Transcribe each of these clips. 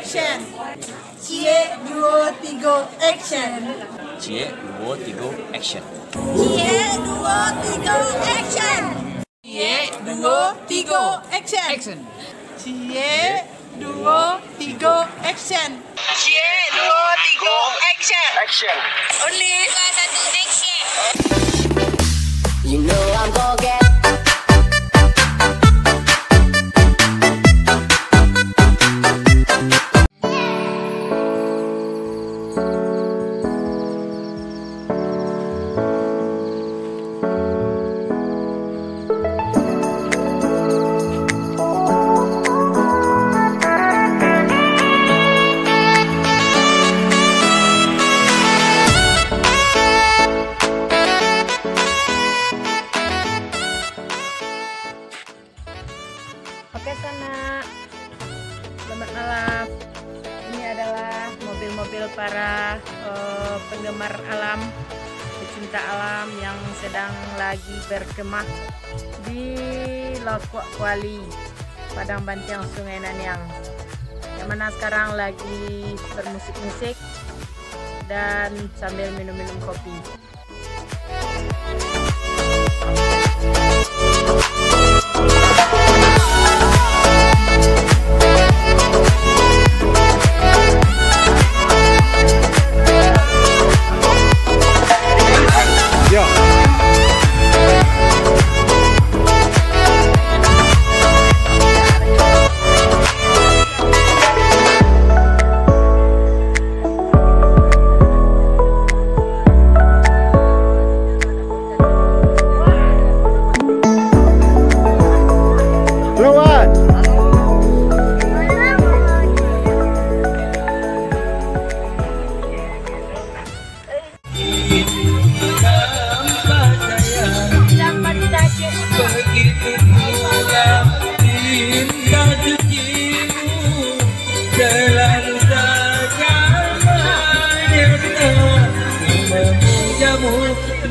action. Cie, dua, tiga, action. Cie, dua, tiga, action. Cie, dua, tiga, action. Cie, dua, tiga, action. Cie, dua, tiga, action. Cie, dua, tiga, action. Action. Only satu action. You know I'm gonna get. Oke Sana, selamat malam. Ini adalah mobil-mobil para penggemar alam, pecinta alam yang sedang lagi berkemah di Laut Kuali, Padang Bantiang, Sungai Nanyang. Yang mana sekarang lagi bermusik-musik dan sambil minum-minum kopi.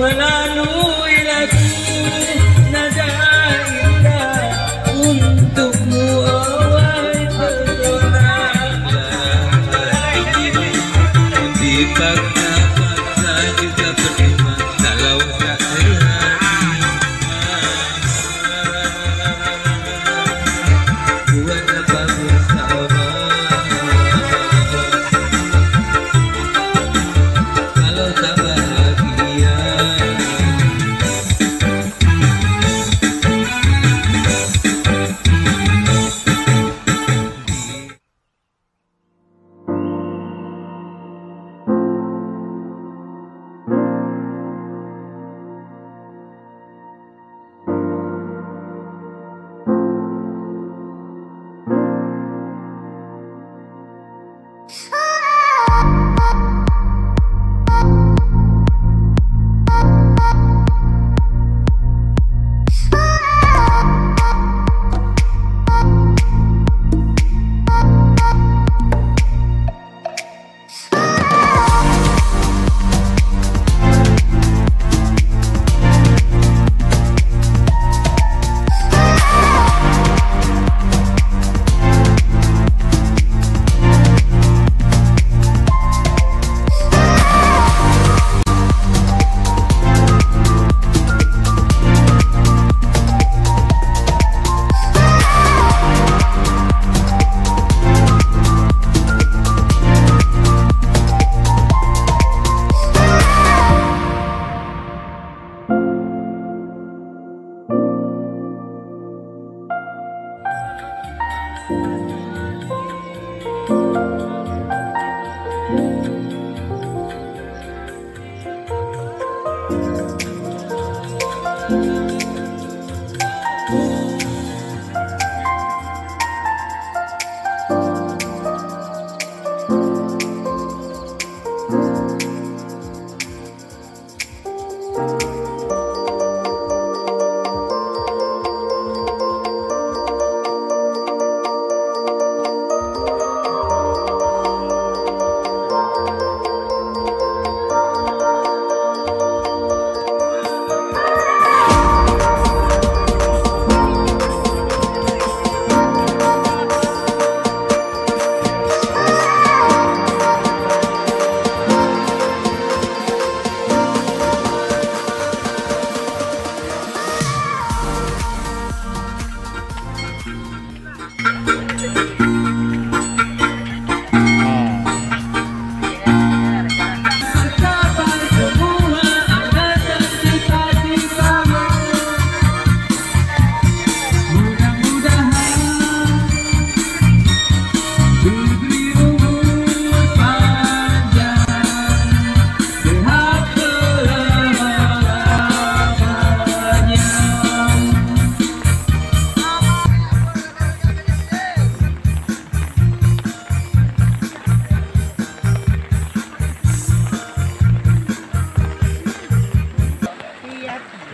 Melalui lagu nada indah untukmu, awal pesona dipaksa juga percuma kalau tak buat apa bersama kalau tak bahagia.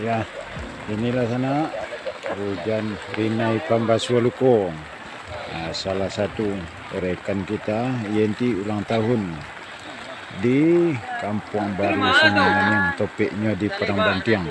Ya, inilah sana hujan Rinai Pambaswaluko. Salah satu rekan kita Yenti ulang tahun di Kampung Baru Semenanjung, topiknya di Padang Bantiang.